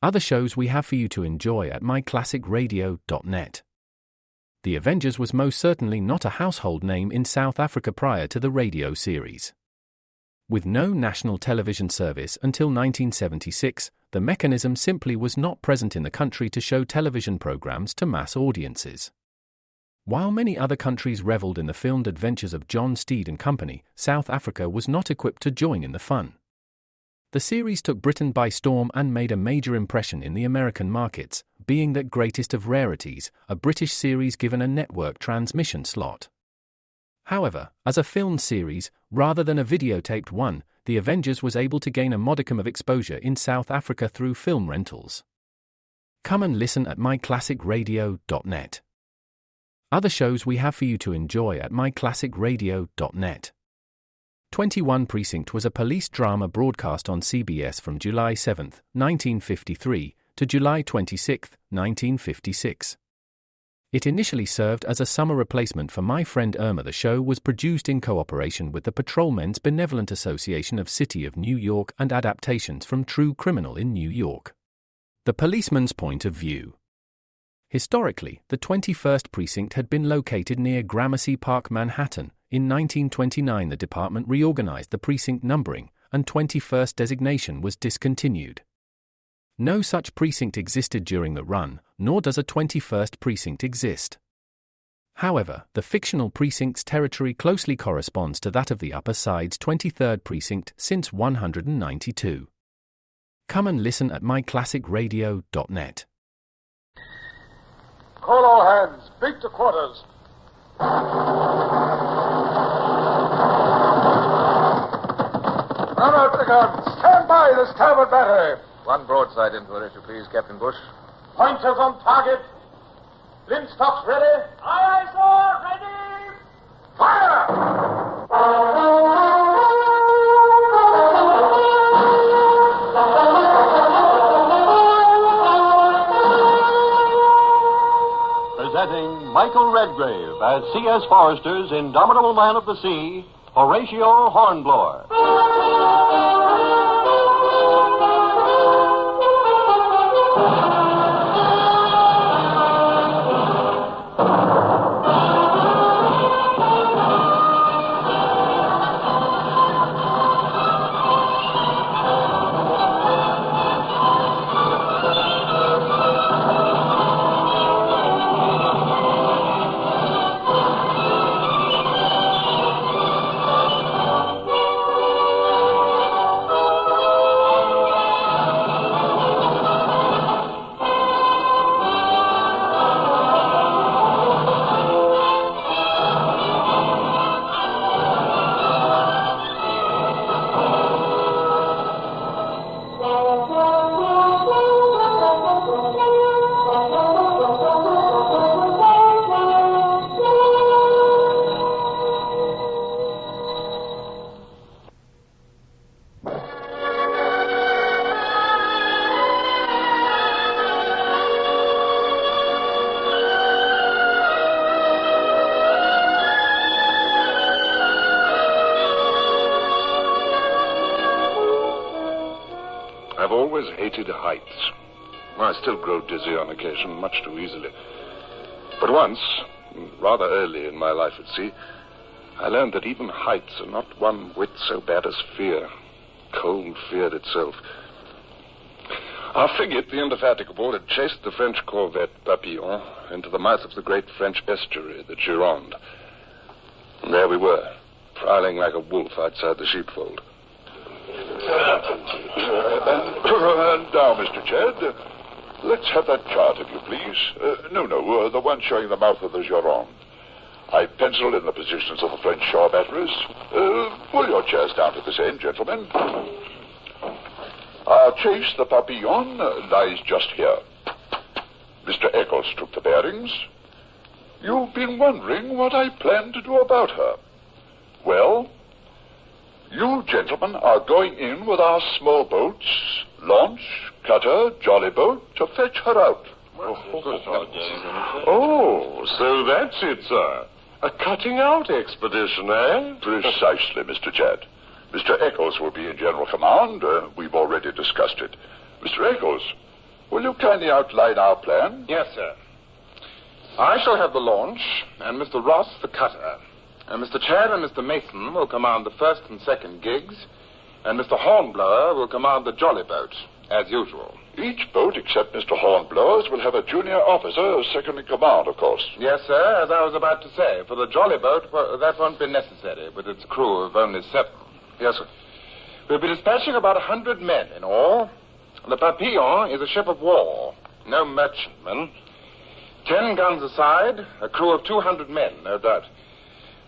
Other shows we have for you to enjoy at myclassicradio.net. The Avengers was most certainly not a household name in South Africa prior to the radio series. With no national television service until 1976, the mechanism simply was not present in the country to show television programs to mass audiences. While many other countries reveled in the filmed adventures of John Steed and company, South Africa was not equipped to join in the fun. The series took Britain by storm and made a major impression in the American markets, being that greatest of rarities, a British series given a network transmission slot. However, as a filmed series, rather than a videotaped one, The Avengers was able to gain a modicum of exposure in South Africa through film rentals. Come and listen at myclassicradio.net. Other shows we have for you to enjoy at myclassicradio.net. 21 Precinct was a police drama broadcast on CBS from July 7, 1953, to July 26, 1956. It initially served as a summer replacement for My Friend Irma. The show was produced in cooperation with the Patrolmen's Benevolent Association of City of New York and adaptations from True Criminal in New York. The Policeman's Point of View. Historically, the 21st Precinct had been located near Gramercy Park, Manhattan. In 1929, the department reorganized the precinct numbering, and 21st designation was discontinued. No such precinct existed during the run, nor does a 21st precinct exist. However, the fictional precinct's territory closely corresponds to that of the Upper Side's 23rd precinct since 192. Come and listen at myclassicradio.net. Call all hands. Beat to quarters. Run out the guns. Stand by the starboard battery. One broadside into her, if you please, Captain Bush. Pointers on target. Linstocks ready. Aye, aye, sir. Ready. Fire! Presenting Michael Redgrave as C.S. Forrester's indomitable man of the sea, Horatio Hornblower. I've always hated heights. I still grow dizzy on occasion, much too easily. But once, rather early in my life at sea, I learned that even heights are not one whit so bad as fear. Cold fear itself. Our frigate, the Indefatigable, had chased the French corvette Papillion into the mouth of the great French estuary, the Gironde. And there we were, prowling like a wolf outside the sheepfold. And now, Mr. Chad, let's have that chart, if you please. No, the one showing the mouth of the Gironde. I've penciled in the positions of the French shore batteries. Pull your chairs down to this end, gentlemen. Our chase, the Papillion, lies just here. Mr. Eccles took the bearings. You've been wondering what I plan to do about her. Well, you gentlemen are going in with our small boats, launch, cutter, jolly boat, to fetch her out. Oh, so that's it, sir. A cutting-out expedition, eh? Precisely, Mr. Chad. Mr. Eccles will be in general command. We've already discussed it. Mr. Eccles, Will you kindly outline our plan? Yes, sir. I shall have the launch, and Mr. Ross the cutter. And Mr. Chad and Mr. Mason will command the first and second gigs, and Mr. Hornblower will command the jolly boat, as usual. Each boat, except Mr. Hornblower's, will have a junior officer, second in command, of course. Yes, sir, as I was about to say. For the jolly boat, that won't be necessary, with its crew of only 7. Yes, sir. We'll be dispatching about 100 men in all. The Papillion is a ship of war, no merchantman. 10 guns aside, a crew of 200 men, no doubt.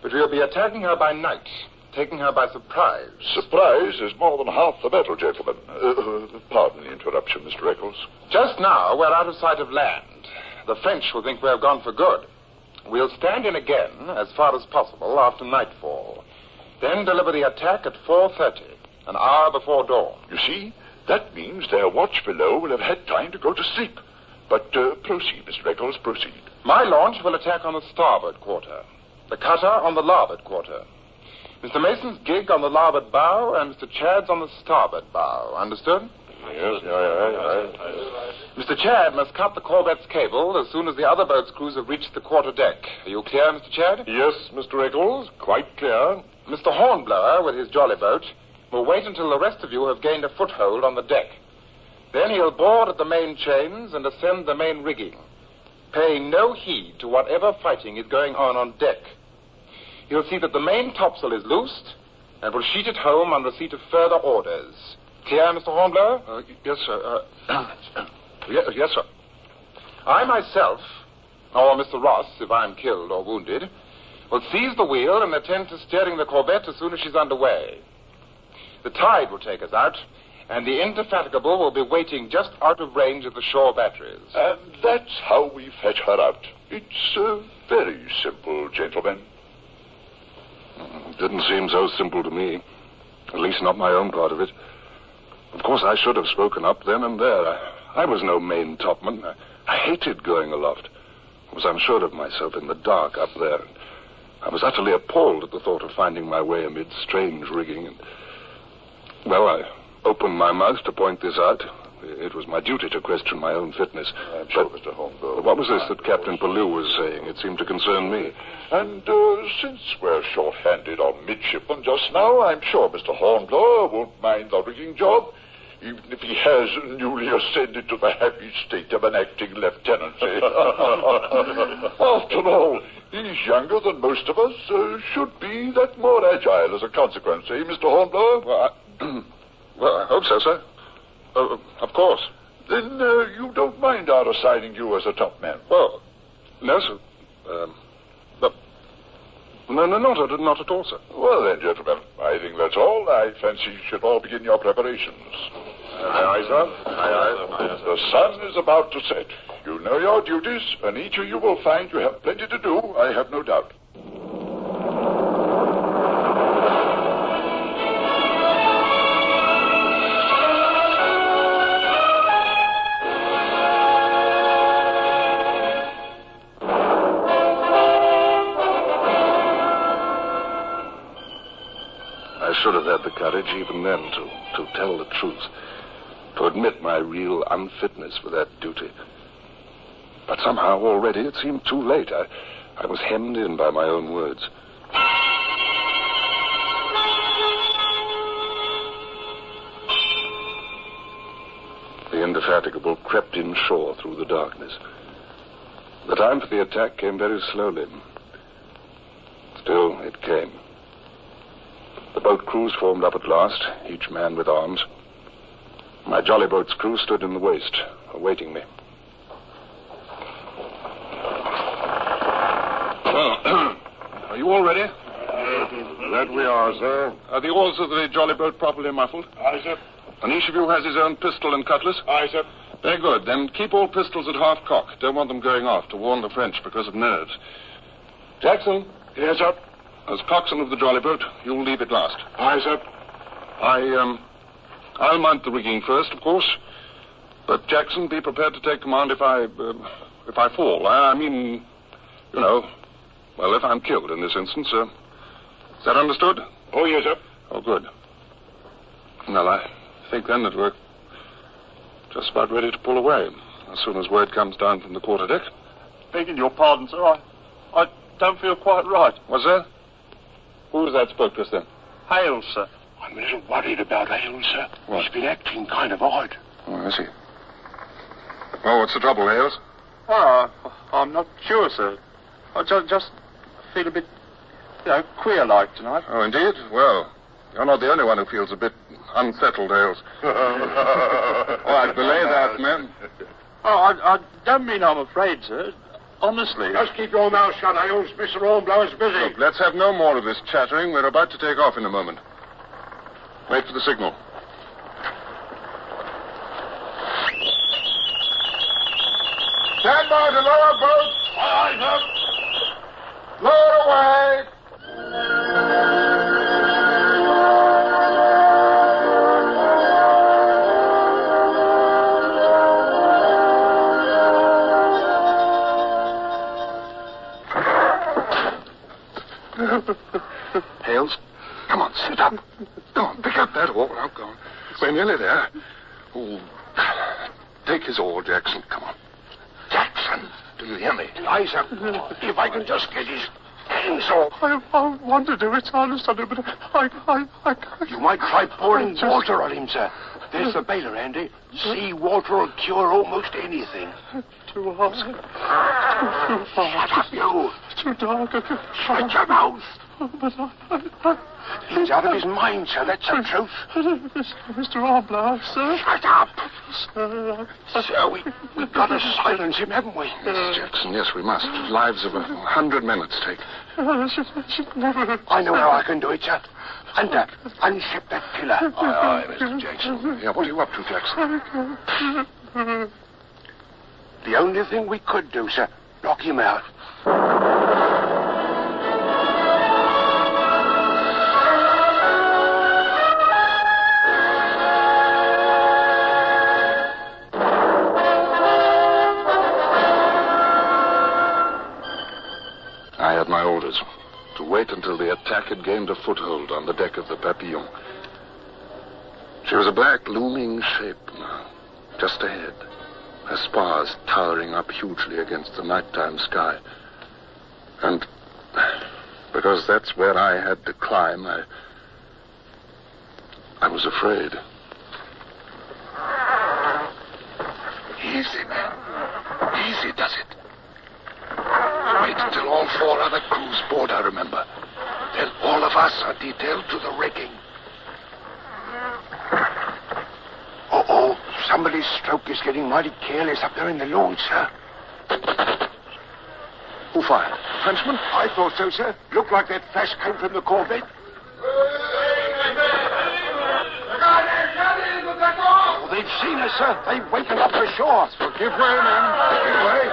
But we'll be attacking her by night, taking her by surprise. Surprise is more than half the battle, gentlemen. Pardon the interruption, Mr. Eccles. Just now, we're out of sight of land. The French will think we have gone for good. We'll stand in again, as far as possible, after nightfall. Then deliver the attack at 4:30, an hour before dawn. You see, that means their watch below will have had time to go to sleep. But proceed, Mr. Eccles, proceed. My launch will attack on the starboard quarter. The cutter on the larboard quarter. Mr. Mason's gig on the larboard bow, and Mr. Chad's on the starboard bow. Understood? Yes. Mr. Chad must cut the corvette's cable as soon as the other boat's crews have reached the quarter deck. Are you clear, Mr. Chad? Yes, Mr. Eccles, quite clear. Mr. Hornblower, with his jolly boat, will wait until the rest of you have gained a foothold on the deck. Then he'll board at the main chains and ascend the main rigging, paying no heed to whatever fighting is going on deck. He'll see that the main topsail is loosed and will sheet it home on receipt of further orders. Clear, Mr. Hornblower? Yes, sir. Yes, sir. I myself, or Mr. Ross, if I'm killed or wounded, will seize the wheel and attend to steering the corvette as soon as she's underway. The tide will take us out, and the Indefatigable will be waiting just out of range of the shore batteries. And that's how we fetch her out. It's very simple, gentlemen. It didn't seem so simple to me. At least not my own part of it. Of course, I should have spoken up then and there. I was no main topman. I hated going aloft. I was unsure of myself in the dark up there. I was utterly appalled at the thought of finding my way amid strange rigging. And, well, I opened my mouth to point this out. It was my duty to question my own fitness. I'm sure, Mr. Hornblower. What was this that Captain Pellew was saying? It seemed to concern me. And since we're short-handed on midshipmen just now, I'm sure Mr. Hornblower won't mind the rigging job, even if he has newly ascended to the happy state of an acting lieutenancy. After all, he's younger than most of us, should be that more agile as a consequence, eh, Mr. Hornblower? Well, I hope so, sir. Of course. Then you don't mind our assigning you as a top man? Well, no, sir. No, not at all, sir. Well, then, gentlemen, I think that's all. I fancy you should all begin your preparations. Aye, sir. Aye. The sun is about to set. You know your duties, and each of you will find you have plenty to do, I have no doubt. I should have had the courage even then to tell the truth, to admit my real unfitness for that duty. But somehow already it seemed too late. I was hemmed in by my own words. The Indefatigable crept inshore through the darkness. The time for the attack came very slowly. Still, it came. The boat crews formed up at last, each man with arms. My jolly boat's crew stood in the waist, awaiting me. Well, are you all ready? That we are, sir. Are the oars of the jolly boat properly muffled? Aye, sir. And each of you has his own pistol and cutlass? Aye, sir. Very good. Then keep all pistols at half cock. Don't want them going off to warn the French because of nerves. Jackson. Yes, sir. As coxswain of the jolly boat, you'll leave it last. Aye, sir. I'll mount the rigging first, of course. But Jackson, be prepared to take command if I fall. I mean, you know, well, if I'm killed in this instance. Is that understood? Oh, yes, sir. Oh, good. Well, I think then that we're Just about ready to pull away, as soon as word comes down from the quarterdeck. Begging your pardon, sir, I don't feel quite right. What's that? Who was that spoke to us then? Hales, sir. I'm a little worried about Hales, sir. What? He's been acting kind of odd. Oh, I see. Well, what's the trouble, Hales? Oh, I'm not sure, sir. I just feel a bit, queer-like tonight. Oh, indeed? Well, you're not the only one who feels a bit unsettled, Hales. Oh, I belay that, man. Oh, I don't mean I'm afraid, sir. Honestly. Just keep your mouth shut, Hales. Mr. Hornblower's busy. Look, let's have no more of this chattering. We're about to take off in a moment. Wait for the signal. Stand by to lower boat. Aye, sir. Lower away. Hales, come on, sit up. Go on, pick up that oar. Now, go on. We're nearly there. Oh, take his oar, Jackson. Come on. Jackson, do you hear me? Aye, sir. If I can just get his hands off. I want to do it, I understand it, but I can't. You might try pouring water on him, sir. There's the baler, Andy. Sea water will cure almost anything. Too hard. Shut up, you. Too dark. Shut your mouth. But He's out of his mind, sir. That's the truth. Mr. Hornblower, sir. Shut up. Sir, Sir, we've got to silence him, haven't we? Yes, Jackson, yes, we must. Lives of 100 men at stake. I should never... I know how I can do it, sir. Unship that pillar. Aye, Mr. Jackson. Yeah, what are you up to, Jackson? The only thing we could do, sir, knock him out. I had my orders to wait until the attack had gained a foothold on the deck of the Papillion. She was a black, looming shape now, just ahead, her spars towering up hugely against the nighttime sky. And because that's where I had to climb, I was afraid. Easy, man. Easy does it. Wait until all 4 other crews board, I remember. Then all of us are detailed to the rigging. Uh-oh. Somebody's stroke is getting mighty careless up there in the launch, sir. Who fired? Frenchman? I thought so, sir. Looked like that flash came from the corvette. Oh, they've seen us, sir. They've wakened up for sure. Give way, men. Give way.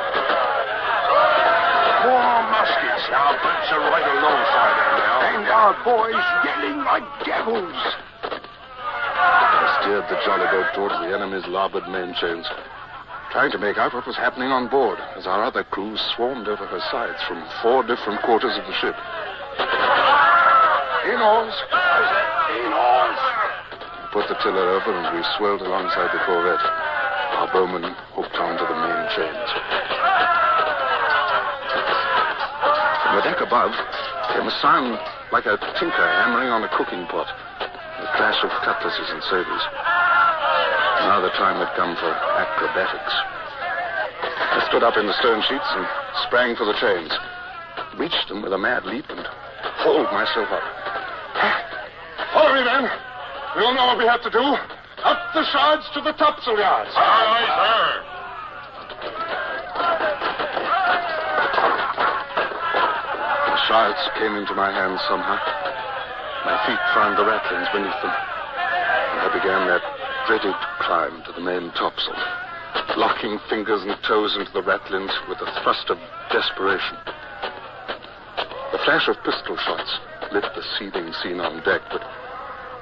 4 muskets. Our boats are right alongside her now. And our boys yelling like devils. I steered the jolly boat towards the enemy's larboard main chains, trying to make out what was happening on board as our other crews swarmed over her sides from 4 different quarters of the ship. In oars. In oars. We put the tiller over and we swelled alongside the corvette. Our bowmen hooked onto the main chains. From the deck above came a sound like a tinker hammering on a cooking pot. The clash of cutlasses and sabres. Now the time had come for acrobatics. I stood up in the stern sheets and sprang for the chains. Reached them with a mad leap and hauled myself up. Follow me, then. We'll know what we have to do. Up the shards to the topsail yards. Aye, sir. The shards came into my hands somehow. My feet found the ratlins beneath them. And I began that dreaded climb to the main topsail, locking fingers and toes into the ratlins with a thrust of desperation. The flash of pistol shots lit the seething scene on deck, but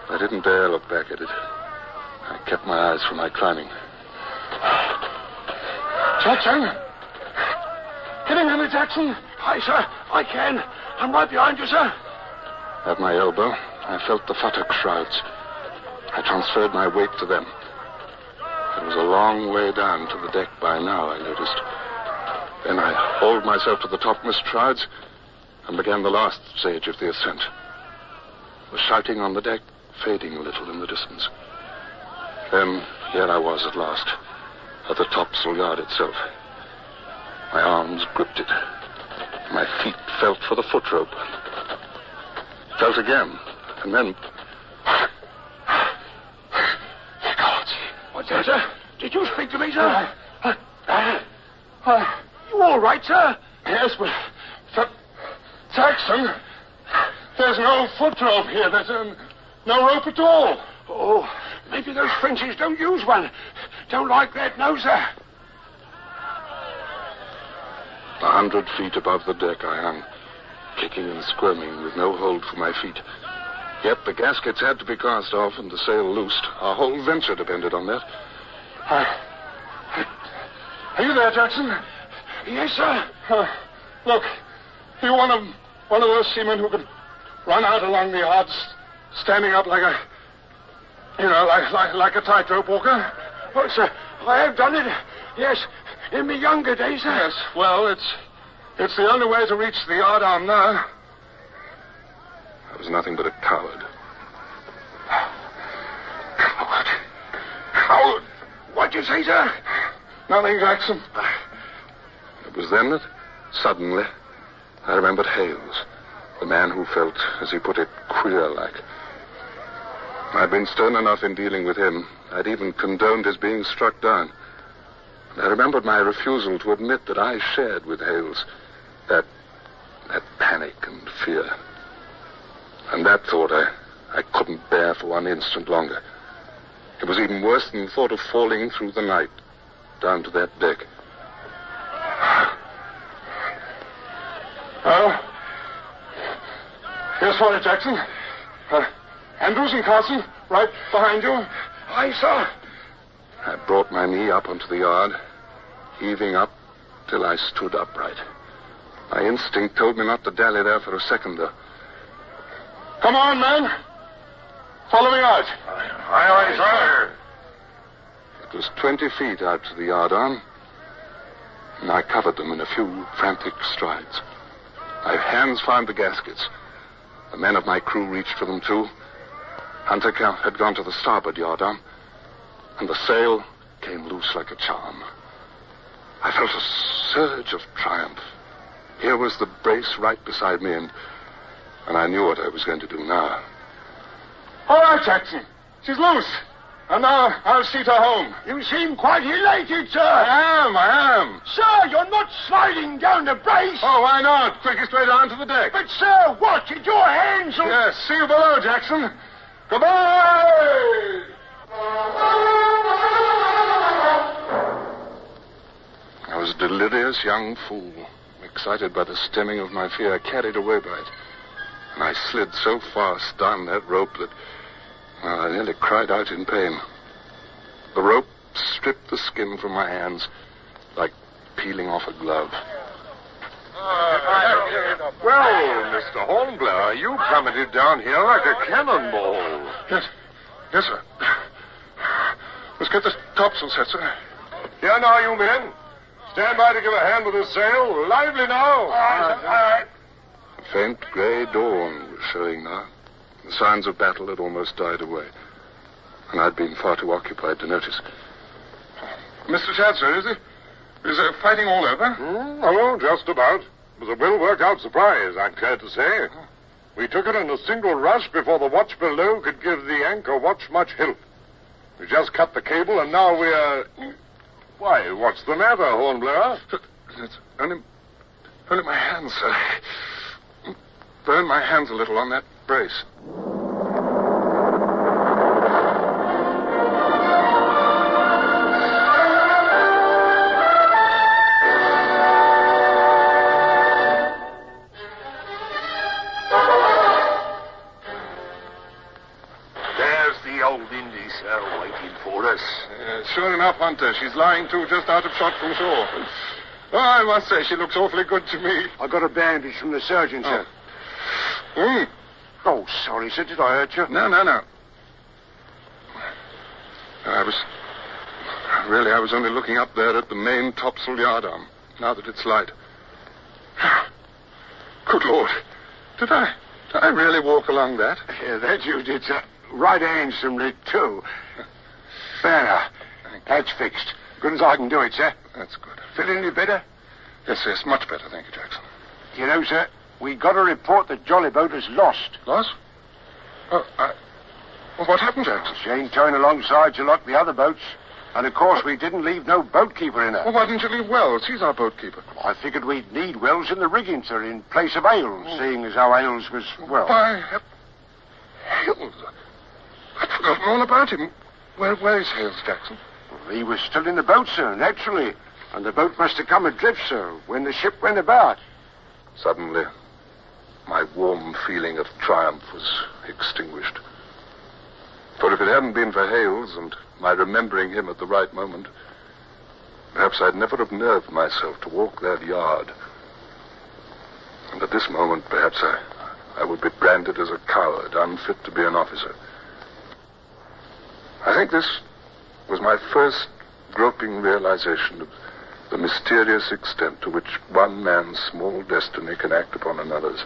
I didn't dare look back at it. I kept my eyes from my climbing. Jackson! Can you hear me, Jackson? Aye, sir. I can. I'm right behind you, sir. At my elbow, I felt the futtock shrouds. I transferred my weight to them. It was a long way down to the deck by now, I noticed. Then I hauled myself to the topmast shrouds and began the last stage of the ascent. The shouting on the deck fading a little in the distance. Then here I was at last, at the topsail yard itself. My arms gripped it. My feet felt for the foot rope. Felt again, and then... Gods. What's that, sir? Did you speak to me, sir? You all right, sir? Yes, but... Jackson, there's no foot rope here. There's no rope at all. Oh, maybe those Frenchies don't use one. Don't like that, no, sir. 100 feet above the deck I hung, kicking and squirming with no hold for my feet. Yet the gaskets had to be cast off and the sail loosed. Our whole venture depended on that. Are you there, Jackson? Yes, sir. Look, you one of those seamen who can run out along the yards, standing up like a, like a tightrope walker? Oh, sir, I have done it. Yes, in my younger days, sir. Yes, well, it's the only way to reach the yardarm now. I was nothing but a coward. Coward? What'd you say, sir? Nothing, Jackson. It was then that, suddenly, I remembered Hales, the man who felt, as he put it, queer-like. I'd been stern enough in dealing with him. I'd even condoned his being struck down. And I remembered my refusal to admit that I shared with Hales that panic and fear. And that thought I couldn't bear for one instant longer. It was even worse than the thought of falling through the night down to that deck. Oh. Here's for it, Jackson. Andrews and Carson, right behind you. Aye, sir. I brought my knee up onto the yard, heaving up till I stood upright. My instinct told me not to dally there for a second, though. Come on, man. Follow me out. Aye, sir. It was 20 feet out to the yardarm, and I covered them in a few frantic strides. My hands found the gaskets. The men of my crew reached for them, too. Hunter had gone to the starboard yardarm, and the sail came loose like a charm. I felt a surge of triumph. Here was the brace right beside me, and I knew what I was going to do now. All right, Jackson. She's loose. And now I'll see her home. You seem quite elated, sir. I am. Sir, you're not sliding down the brace. Oh, why not? Quickest way down to the deck. But, sir, what? Did your hands... Yes, see you below, Jackson. Goodbye! I was a delirious young fool, excited by the stemming of my fear, carried away by it. And I slid so fast down that rope that I nearly cried out in pain. The rope stripped the skin from my hands like peeling off a glove. Well, Mr. Hornblower, you plummeted down here like a cannonball. Yes, sir. Let's get the topsail set, sir. Here now, you men. Stand by to give a hand with the sail. Lively now. All right. A faint grey dawn was showing now. The signs of battle had almost died away, and I'd been far too occupied to notice. Mr. Shadd, sir, is there fighting all over? Oh, just about. It was a well-worked-out surprise, I'm glad to say. We took it in a single rush before the watch below could give the anchor watch much help. We just cut the cable, and now we're... Why, what's the matter, Hornblower? It's only my hands, sir. Burned my hands a little on that brace. There's the old Indy, sir, waiting for us. Sure enough, Hunter. She's lying to just out of shot from shore. Oh, I must say, she looks awfully good to me. I got a bandage from the surgeon, sir. Oh, sorry, sir. Did I hurt you? No. I Really, I was only looking up there at the main topsail yard arm, now that it's light. Good Lord. Did I really walk along that? Yeah, that you did, sir. Right handsomely, too. There now. That's fixed. Good as I can do it, sir. That's good. Feeling any better? Yes, much better, thank you, Jackson. You know, sir, we got a report that Jolly Boat is lost. Lost? Oh, well, what happened, Jackson? She ain't towing alongside to like the other boats. And, of course, we didn't leave no boatkeeper in her. Well, why didn't you leave Wells? He's our boatkeeper. I figured we'd need Wells in the rigging, sir, in place of Ailes, seeing as how Ailes was, well... Why, Hales. I'd forgotten all about him. Where is Hales, Jackson? Well, he was still in the boat, sir, naturally. And the boat must have come adrift, sir, when the ship went about. Suddenly, my warm feeling of triumph was extinguished. For if it hadn't been for Hales and my remembering him at the right moment, perhaps I'd never have nerved myself to walk that yard. And at this moment, perhaps I would be branded as a coward, unfit to be an officer. I think this was my first groping realization of the mysterious extent to which one man's small destiny can act upon another's.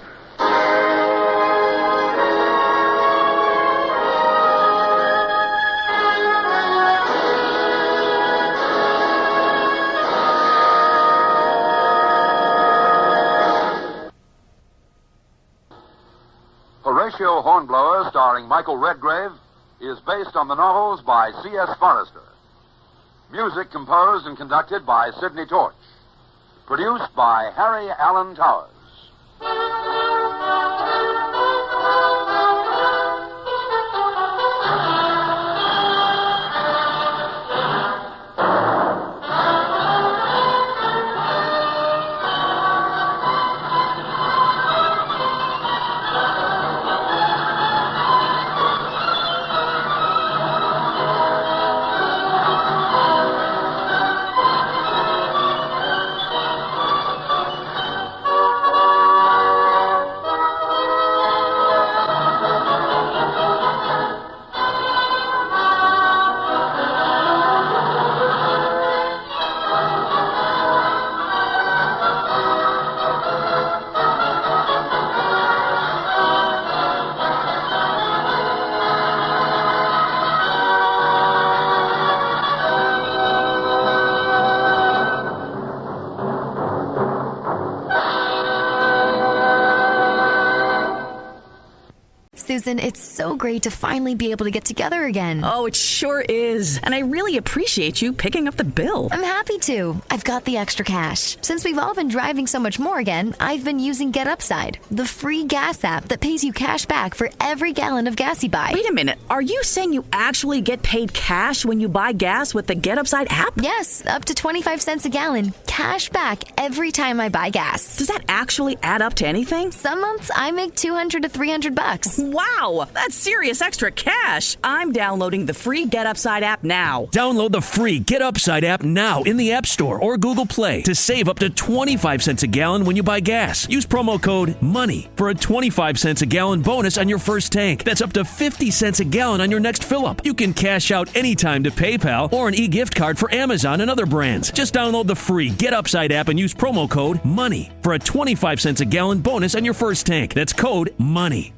Horatio, Hornblower, starring Michael Redgrave, is based on the novels by C.S. Forrester. Music composed and conducted by Sidney Torch. Produced by Harry Allen Towers. Susan, it's so great to finally be able to get together again. Oh, it sure is. And I really appreciate you picking up the bill. I'm happy to. I've got the extra cash. Since we've all been driving so much more again, I've been using Get Upside, the free gas app that pays you cash back for every gallon of gas you buy. Wait a minute. Are you saying you actually get paid cash when you buy gas with the Get Upside app? Yes, up to 25 cents a gallon. Cash back every time I buy gas. Does that actually add up to anything? Some months I make $200 to $300. Wow, that's serious extra cash. I'm downloading the free Get Upside app now. Download the free Get Upside app now in the App Store or Google Play to save up to 25 cents a gallon when you buy gas. Use promo code MONEY for a 25 cents a gallon bonus on your first tank. That's up to 50 cents a gallon on your next fill-up. You can cash out anytime to PayPal or an e-gift card for Amazon and other brands. Just download the free Get Upside app and use promo code MONEY for a 25 cents a gallon bonus on your first tank. That's code MONEY.